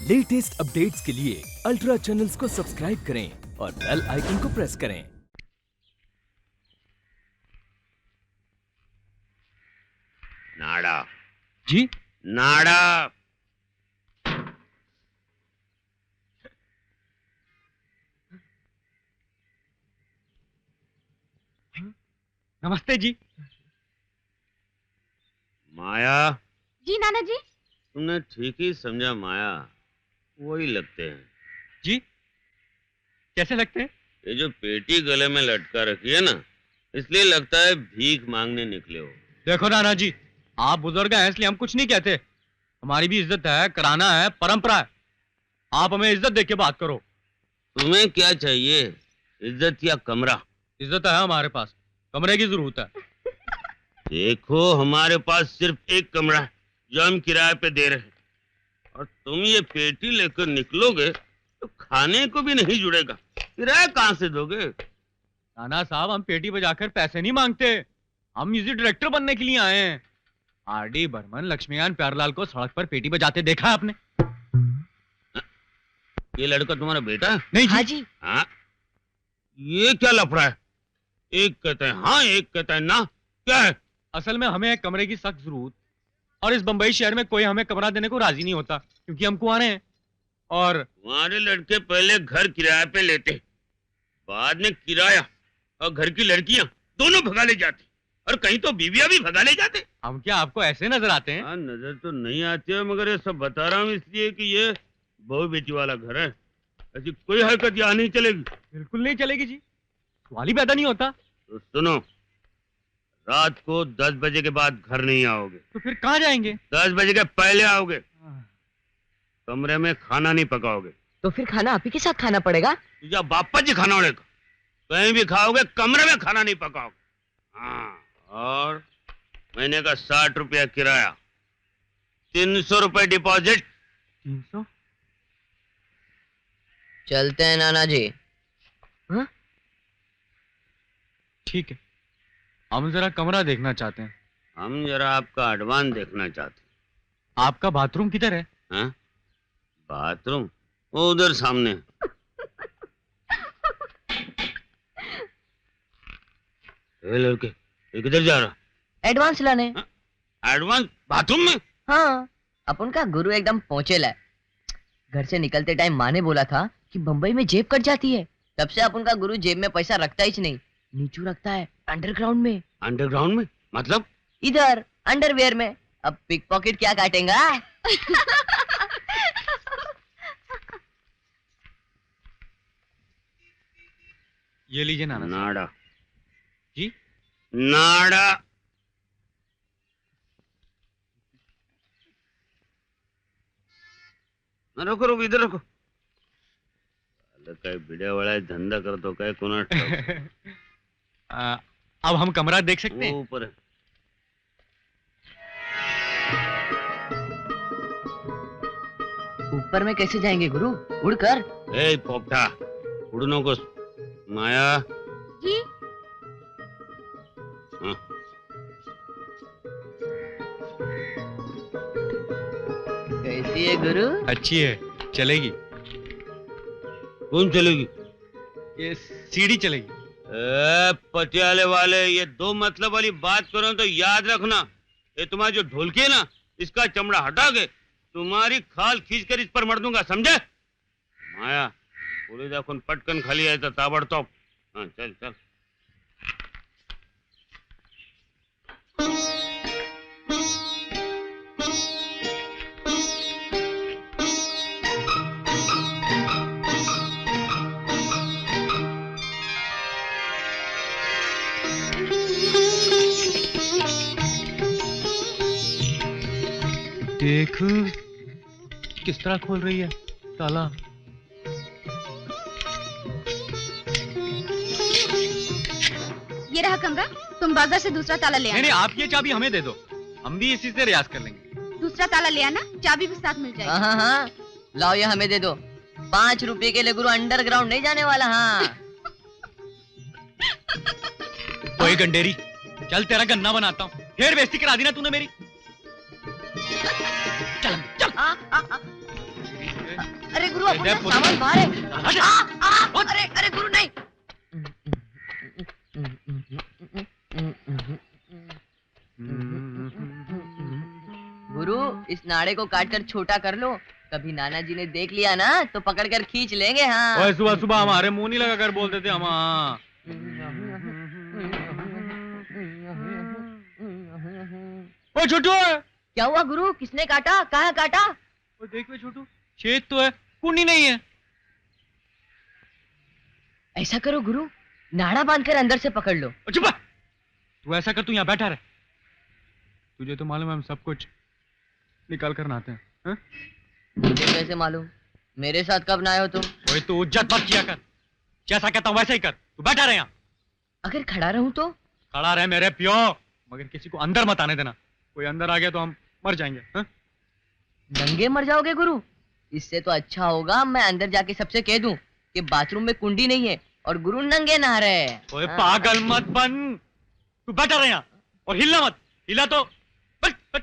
Latest updates के लिए ultra channels को सब्सक्राइब करें और बेल आइकन को प्रेस करें। नाड़ा जी नाड़ा नमस्ते जी। माया, जी नाना जी। तुमने ठीक ही समझा, माया वही लगते हैं। जी कैसे लगते हैं? ये जो पेटी गले में लटका रखी है ना, इसलिए लगता है भीख मांगने निकले हो। देखो नाना जी, आप बुजुर्ग हैं इसलिए हम कुछ नहीं कहते। हमारी भी इज्जत है, कराना है, परंपरा है। आप हमें इज्जत देके बात करो। तुम्हें क्या चाहिए, इज्जत या कमरा? इज्जत है हमारे पास, कमरे की जरूरत है। देखो, हमारे पास सिर्फ एक कमरा है जो हम किराए पे दे रहे हैं, और तुम ये पेटी लेकर निकलोगे तो खाने को भी नहीं जुड़ेगा। किराया कहाँ से दोगे? नाना साहब, हम पेटी बजाकर पैसे नहीं मांगते, हम म्यूजिक डायरेक्टर बनने के लिए आए हैं। आर.डी. बर्मन, लक्ष्मीकांत प्यारलाल को सड़क पर पेटी बजाते देखा आपने? ये लड़का तुम्हारा बेटा है? नहीं हाँ जी। जी। हाँ? ये क्या लफड़ा है? एक कहता है हाँ, एक कहता है ना, क्या है? असल में हमें एक कमरे की सख्त जरूरत, और इस बंबई शहर में कोई हमें कमरा देने को राजी नहीं होता क्योंकि हम कुंवारे हैं। और तुम्हारे लड़के पहले घर किराए पे लेते, बाद में किराया और घर की लड़कियां दोनों भगा ले जाते, और कहीं तो बीवियां भी भगा ले जाते। हम क्या आपको ऐसे नजर आते हैं? हाँ, नजर तो नहीं आती है, मगर ये सब बता रहा हूँ इसलिए कि ये बहू बेटी वाला घर है। ऐसी कोई हरकत यहाँ नहीं चलेगी। बिल्कुल नहीं चलेगी जी, सवाल ही पैदा नहीं होता। तो सुनो, रात को 10 बजे के बाद घर नहीं आओगे। तो फिर कहाँ जाएंगे? 10 बजे के पहले आओगे। कमरे में खाना नहीं पकाओगे। तो फिर खाना आप ही के साथ खाना पड़ेगा। तुझा बापा जी खाना उड़ेगा, कहीं भी खाओगे, कमरे में खाना नहीं पकाओगे। हाँ, और महीने का 60 रुपया किराया, 300 रुपए डिपॉजिट। 300? चलते हैं नाना जी। हाँ? ठीक है, हम जरा कमरा देखना चाहते हैं। हम जरा आपका एडवांस देखना चाहते हैं। आपका बाथरूम किधर है? हाँ? बाथरूम वो उधर सामने है। ए लड़के, ये किधर जा रहा? एडवांस लाने। एडवांस बाथरूम में? हाँ, अपन का गुरु एकदम पहुंचेला है। घर से निकलते टाइम माँ ने बोला था कि बम्बई में जेब कट जाती है, तब से अपन का गुरु जेब में पैसा रखता ही नहीं, नीचू रखता है, अंडरग्राउंड में। अंडरग्राउंड में मतलब? इधर अंडरवेयर में। अब पिक पॉकेट क्या काटेगा? ये लीजिए नाना साहब। नाड़ा जी नाड़ा। रखो रखो, इधर रखो। काय बिड्या वाला धंधा करतो काय कोणा अब हम कमरा देख सकते हैं? ऊपर है। ऊपर में कैसे जाएंगे गुरु? उड़कर? ए पोपटा, उड़ नको। माया जी। हाँ। कैसी है गुरु? अच्छी है, चलेगी। कौन चलेगी? ये सीढ़ी चलेगी। ए पटियाले वाले, ये दो मतलब वाली बात करो तो याद रखना, ये तुम्हारा जो ढोलकी है ना, इसका चमड़ा हटा के तुम्हारी खाल खींचकर इस पर मर दूंगा, समझे? माया, पुलिस दाखवून पटकन खाली यायचं ताबडतोब। हाँ, चल चल। देख किस तरह खोल रही है ताला। ये रहा कमरा, तुम बाजार से दूसरा ताला ले नहीं आना। नहीं, आप ये चाबी हमें दे दो, हम भी इसी से रियाज कर लेंगे। दूसरा ताला ले आना, चाबी भी साथ मिल जाएगी। हाँ हाँ हाँ, लाओ ये हमें दे दो। 5 रुपए के लिए गुरु अंडरग्राउंड नहीं जाने वाला। हाँ। कोई गंडेरी, चल तेरा गन्ना बनाता हूँ। फिर बेइज्जती करा दी ना तूने मेरी। चल चल। अपन का पुलिस- सामान बाहर है। हट। अरे अरे गुरु नहीं। गुरु इस नाड़े को काट कर छोटा कर लो, कभी नाना जी ने देख लिया ना तो पकड़ कर खींच लेंगे। हाँ ओए सुबह सुबह हमारे मुंह नहीं लगा कर बोलते थे हम। हाँ। ओए छोटू, क्या हुआ गुरु, किसने काटा, कहाँ काटा? ओए देख बे छोटू, छेद तो है, कुंडी नहीं है। ऐसा करो गुरु, नाड़ा बांधकर अंदर से पकड़ लो। ओ चुप! तू ऐसा कर, तू यहाँ बैठा रहे। तुझे तो मालूम है हम सब कुछ निकाल कर नहाते हैं। हाँ? मुझे कैसे मालूम? मेरे साथ कब ना आए हो तुम? ओए तू इज्जत मत किया कर, जैसा कहता हूँ वैसे ही कर। तू बैठा रहे यहाँ। अगर खड़ा रहूं तो? खड़ा रहे मेरे प्यो, मगर किसी को अंदर मत आने देना। कोई अंदर आ गया तो हम मर जाएंगे। हाँ? नंगे मर जाओगे गुरु? इससे तो अच्छा होगा मैं अंदर जाके सबसे कह दूं कि बाथरूम में कुंडी नहीं है और गुरु नंगे नहा रहे हैं। ओए पागल मत बन, तू बैठा रहे यहाँ और हिलना मत। हिला तो बट, बट।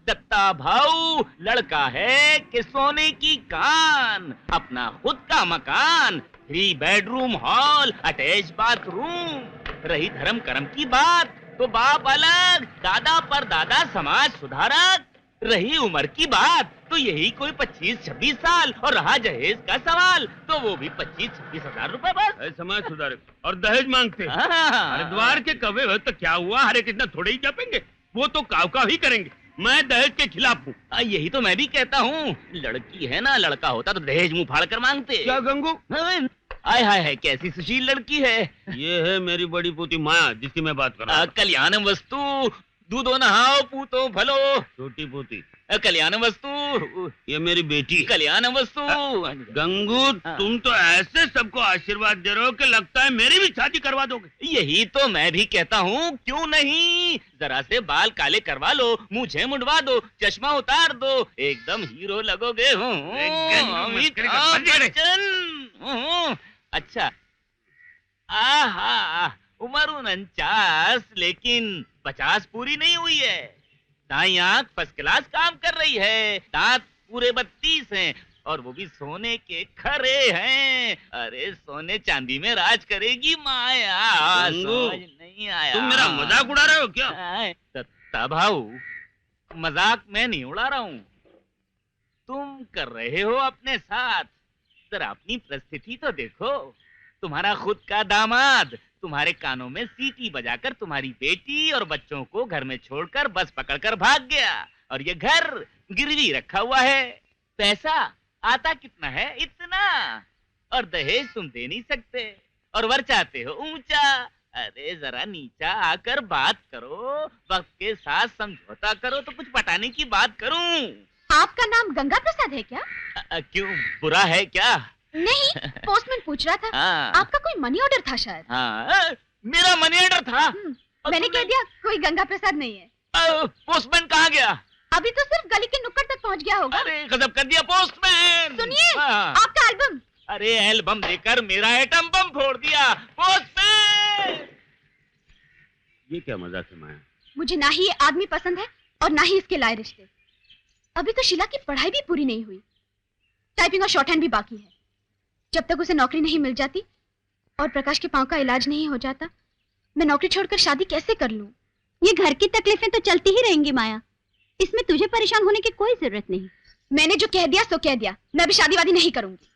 दत्ता भाऊ लड़का है कि सोने की कान, अपना खुद का मकान, 3 बेडरूम हॉल, अटैच बाथरूम। रही धर्म कर्म की बात तो बाप अलग, दादा पर दादा समाज सुधारक। रही उम्र की बात तो यही कोई 25-26 साल, और रहा जहेज का सवाल तो वो भी 25-26 हजार रुपए बस। समाज सुधारक और दहेज मांगते हैं। हाँ। हरिद्वार के कवे हो तो क्या हुआ, हरे कितना थोड़े ही जपेंगे, वो तो काव ही करेंगे। मैं दहेज के खिलाफ हूँ। यही तो मैं भी कहता हूँ, लड़की है ना, लड़का होता तो दहेज मुंह फाड़ कर मांगते। क्या गंगू? आय हाय है, कैसी सुशील लड़की है। ये है मेरी बड़ी पोती माया, जिसकी मैं बात कर रहा हूँ। कल्याणम वस्तु दूधो नहाओ पूतो भलो। छोटी पोती। कल्याण वस्तु ये मेरी बेटी। कल्याण वस्तु। गंगू तुम तो ऐसे सबको आशीर्वाद दे रहे हो कि लगता है मेरी भी शादी करवा दोगे। यही तो मैं भी कहता हूँ, क्यों नहीं। जरा से बाल काले करवा लो, मुझे मुंडवा दो, चश्मा उतार दो, एकदम हीरो लगोगे। अमिताभ बच्चन। अच्छा, आहा, उम्र 49 लेकिन 50 पूरी नहीं हुई है। दाईं आंख फर्स्ट क्लास काम कर रही है, दांत पूरे 32 हैं, और वो भी सोने के खरे हैं। अरे सोने चांदी में राज करेगी माया। समझ नहीं आया। तुम मेरा मजाक उड़ा रहे हो क्या? दत्ता भाऊ, मजाक मैं नहीं उड़ा रहा हूँ, तुम कर रहे हो अपने साथ। जरा अपनी परिस्थिति तो देखो, तुम्हारा खुद का दामाद तुम्हारे कानों में सीटी बजाकर तुम्हारी बेटी और बच्चों को घर में छोड़कर बस पकड़कर भाग गया, और ये घर गिरवी रखा हुआ है। पैसा आता कितना है? इतना। और दहेज तुम दे नहीं सकते, और वर चाहते हो ऊंचा। अरे जरा नीचा आकर बात करो, वक्त के साथ समझौता करो तो कुछ पटाने की बात करूं। आपका नाम गंगा प्रसाद है क्या? क्यों, बुरा है क्या? नहीं, पोस्टमैन पूछ रहा था। हाँ। आपका कोई मनी ऑर्डर था शायद। हाँ, मेरा मनी ऑर्डर था। और मैंने कह तुमने- दिया कोई गंगा प्रसाद नहीं है। पोस्टमैन कहाँ गया? अभी तो सिर्फ गली के नुक्कड़ तक पहुंच गया होगा। अरे गजब कर दिया पोस्टमैन। सुनिए, हाँ। आपका एल्बम। अरे एल्बम देकर मेरा एटम बम फोड़ दिया पोस्टमैन। ये क्या मजाक है माया? मुझे ना ही ये आदमी पसंद है और ना ही इसके लाए रिश्ते। अभी तो शीला की पढ़ाई भी पूरी नहीं हुई, टाइपिंग और शॉर्ट हैंड भी बाकी है। जब तक उसे नौकरी नहीं मिल जाती और प्रकाश के पांव का इलाज नहीं हो जाता, मैं नौकरी छोड़कर शादी कैसे कर लूं? ये घर की तकलीफें तो चलती ही रहेंगी माया, इसमें तुझे परेशान होने की कोई जरूरत नहीं। मैंने जो कह दिया सो कह दिया, मैं अभी शादी वादी नहीं करूंगी।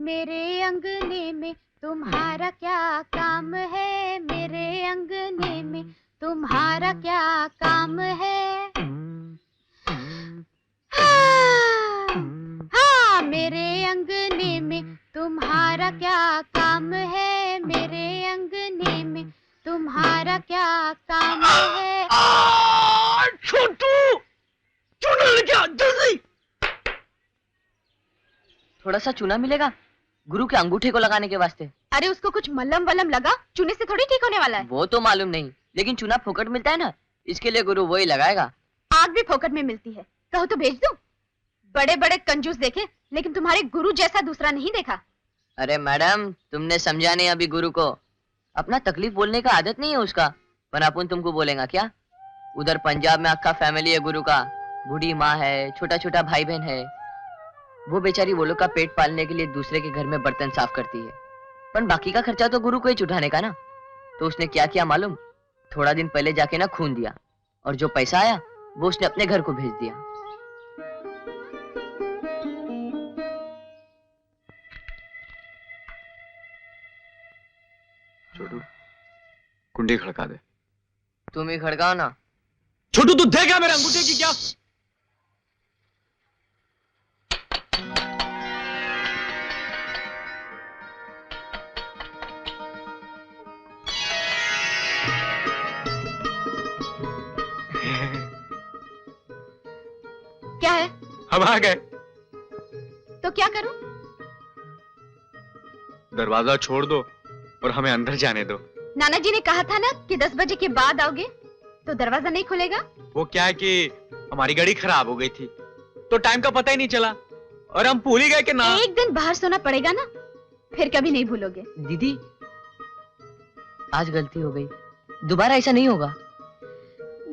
मेरे अंगने में तुम्हारा क्या काम है? मेरे अंगने में तुम्हारा क्या काम है? हाँ, मेरे अंगने में तुम्हारा क्या काम है? मेरे अंगने में तुम्हारा क्या काम है? छोटू, चूना लेके आ जल्दी। थोड़ा सा चूना मिलेगा गुरु के अंगूठे को लगाने के वास्ते। अरे उसको कुछ मल्लम वल्लम लगा, चूने से थोड़ी ठीक होने वाला है। वो तो मालूम नहीं, लेकिन चूना फोकट मिलता है ना, इसके लिए गुरु वही लगाएगा। आग भी फोकट में मिलती है, कहो तो भेज दूं? बड़े बड़े कंजूस देखे, लेकिन तुम्हारे गुरु जैसा दूसरा नहीं देखा। अरे मैडम, तुमने समझा नहीं अभी गुरु को। अपना तकलीफ बोलने का आदत नहीं है उसका, पर अपन तुमको बोलेगा क्या? उधर पंजाब में अक्का फैमिली है गुरु का, बूढ़ी माँ है, छोटा छोटा भाई बहन है। वो बेचारी वो लोग का पेट पालने के लिए दूसरे के घर में बर्तन साफ करती है, पर बाकी का खर्चा तो गुरु को ही उठाने का ना। तो उसने क्या किया मालूम? थोड़ा दिन पहले जाके ना खून दिया, और जो पैसा आया वो उसने अपने घर को भेज दिया। छोटू, कुंडी खड़का दे। तुम ही खड़काओ ना। छोटू तू देखा मेरे अंगूठे की क्या? क्या है? हम आ गए। तो क्या करूं? दरवाजा छोड़ दो और हमें अंदर जाने दो। नाना जी ने कहा था ना कि 10 बजे के बाद आओगे तो दरवाजा नहीं खुलेगा। वो क्या है कि हमारी गाड़ी खराब हो गई थी, तो टाइम का पता ही नहीं चला, और हम भूल ही गए कि ना। एक दिन बाहर सोना पड़ेगा ना, फिर कभी नहीं भूलोगे। दीदी, आज गलती हो गई, दोबारा ऐसा नहीं होगा।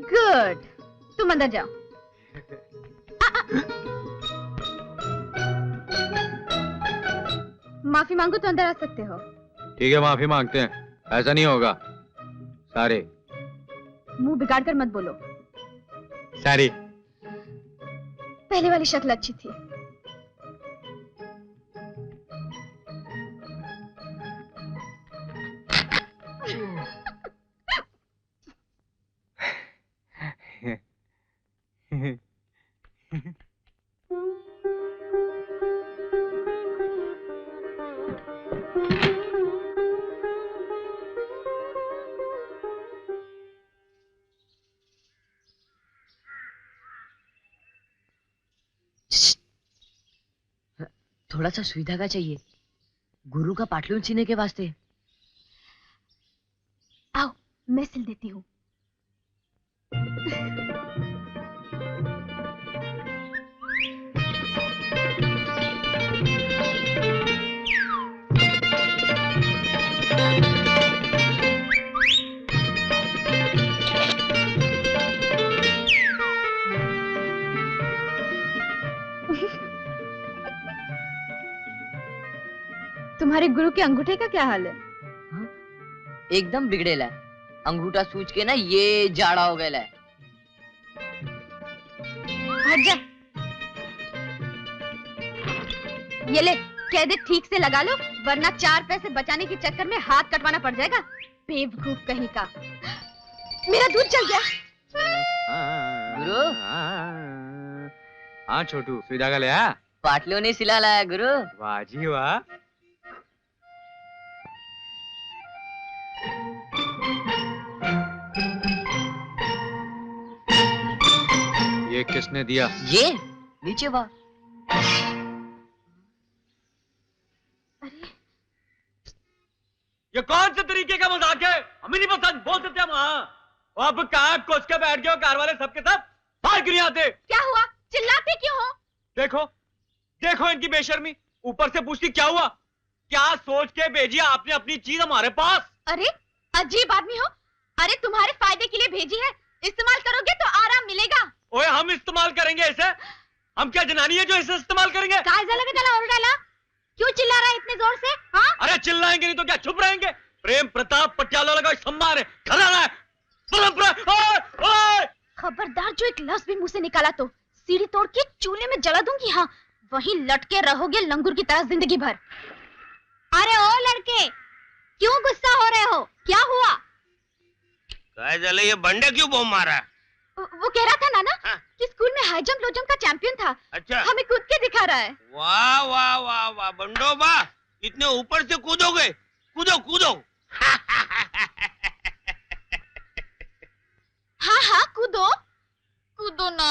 गुड, तुम अंदर जाओ। माफी मांगो तो अंदर आ सकते हो। ठीक है, माफी मांगते हैं, ऐसा नहीं होगा। सारे मुंह बिगाड़ कर मत बोलो। सारी पहले वाली शक्ल अच्छी थी। थोड़ा सा सुई धागा चाहिए गुरु का पाटलून सीने के वास्ते। आओ, मैं सिल देती हूँ। तुम्हारे गुरु के अंगूठे का क्या हाल है? एकदम बिगड़ेला है, अंगूठा सूझ के ना ये जाड़ा हो गया है। हट जा। ये ले, कह दे ठीक से लगा लो, वरना 4 पैसे बचाने के चक्कर में हाथ कटवाना पड़ जाएगा। बेवकूफ कहीं का। मेरा दूध जल गया। गुरु हाँ छोटू, सुई धागा ले आया? पाटलियों ने सिला लाया गुरु। वाह जी वाह। ये किसने दिया? ये नीचे वाह। ये कौन से तरीके का मजाक है? हमें नहीं पसंद, बोल सकते हम। हाँ अब कहाँ कोस के बैठ गए हो कार वाले सबके सब? बाहर क्यों नहीं आते? क्या हुआ? चिल्लाते क्यों हो? देखो देखो इनकी बेशर्मी। ऊपर से पूछती क्या हुआ? क्या सोच के भेजी आपने अपनी चीज हमारे पास? अरे अजीब आदमी हो। अरे तुम्हारे फायदे के लिए भेजी है, इस्तेमाल करोगे तो आराम मिलेगा। ओए हम इस्तेमाल करेंगे इसे? हम क्या जनानी है जो इसे इस्तेमाल करेंगे? क्यों चिल्ला रहा है इतने जोर से? हाँ? अरे चिल्लाएंगे नहीं तो क्या चुप रहेंगे? प्रेम प्रताप पटियाला लगा सम्मान है, घराना है, परंपरा। ओए ओए खबरदार, जो एक लफ्ज भी मुंह से निकाला तो सीढ़ी तोड़ के चूल्हे में जला दूंगी। हाँ, वहीं लटके रहोगे लंगूर की तरह जिंदगी भर। अरे ओ लड़के, क्यों गुस्सा हो रहे हो? क्या हुआ? काय झालं? ये बंडे क्यों बॉम्ब मारा? वो कह रहा था नाना हाँ। कि स्कूल में हाई जंप लो जंप का चैंपियन था। अच्छा, हमें कूद के दिखा रहा है। वाह वाह वाह वाह बंडो बा, इतने ऊपर से कूदोगे? कूदो कूदो। हाँ हाँ कूदो कूदो ना।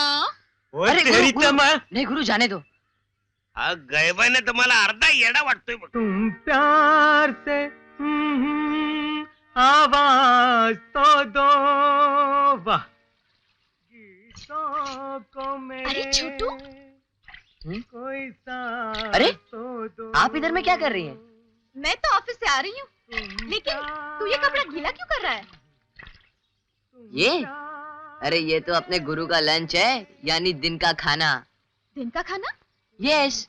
अरे तेरी गुरु, तमा। नहीं गुरु जाने दो। हा गैबाने तर मला अर्धा येडा वाटतोय बघ। तुम प्यार से आवाज तो दो। वाह गीतों को मेरे अरे छोटू, कोई सा अरे तो दो। आप इधर में क्या कर रही हैं? मैं तो ऑफिस से आ रही हूँ, लेकिन तू ये कपड़ा गीला क्यों कर रहा है? ये अरे ये तो अपने गुरु का लंच है, यानी दिन का खाना। दिन का खाना? यस,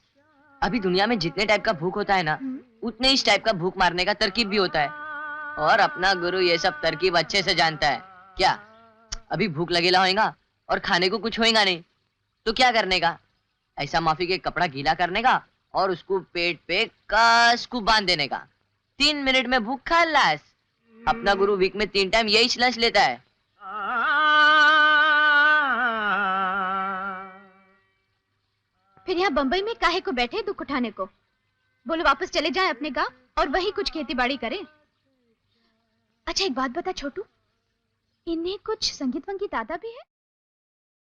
अभी दुनिया में जितने टाइप का भूख होता है ना, उतने इस टाइप का भूख मारने का तरकीब भी होता है। और अपना गुरु ये सब तरकीब अच्छे से जानता है। क्या अभी भूख लगेला होएगा और खाने को कुछ होएगा नहीं तो क्या करने का? ऐसा माफी के कपड़ा गीला करने का और उसको पेट पे कस को बांध देने का। 3 मिनट में भूख खलास। अपना गुरु वीक में 3 टाइम यही लंच लेता है। फिर यहाँ बम्बई में काहे को बैठे दुख उठाने को? बोलो वापस चले जाएं अपने गांव और वही कुछ खेती बाड़ी करें। अच्छा एक बात बता छोटू, इन्हें कुछ संगीत वंगीत आता भी है?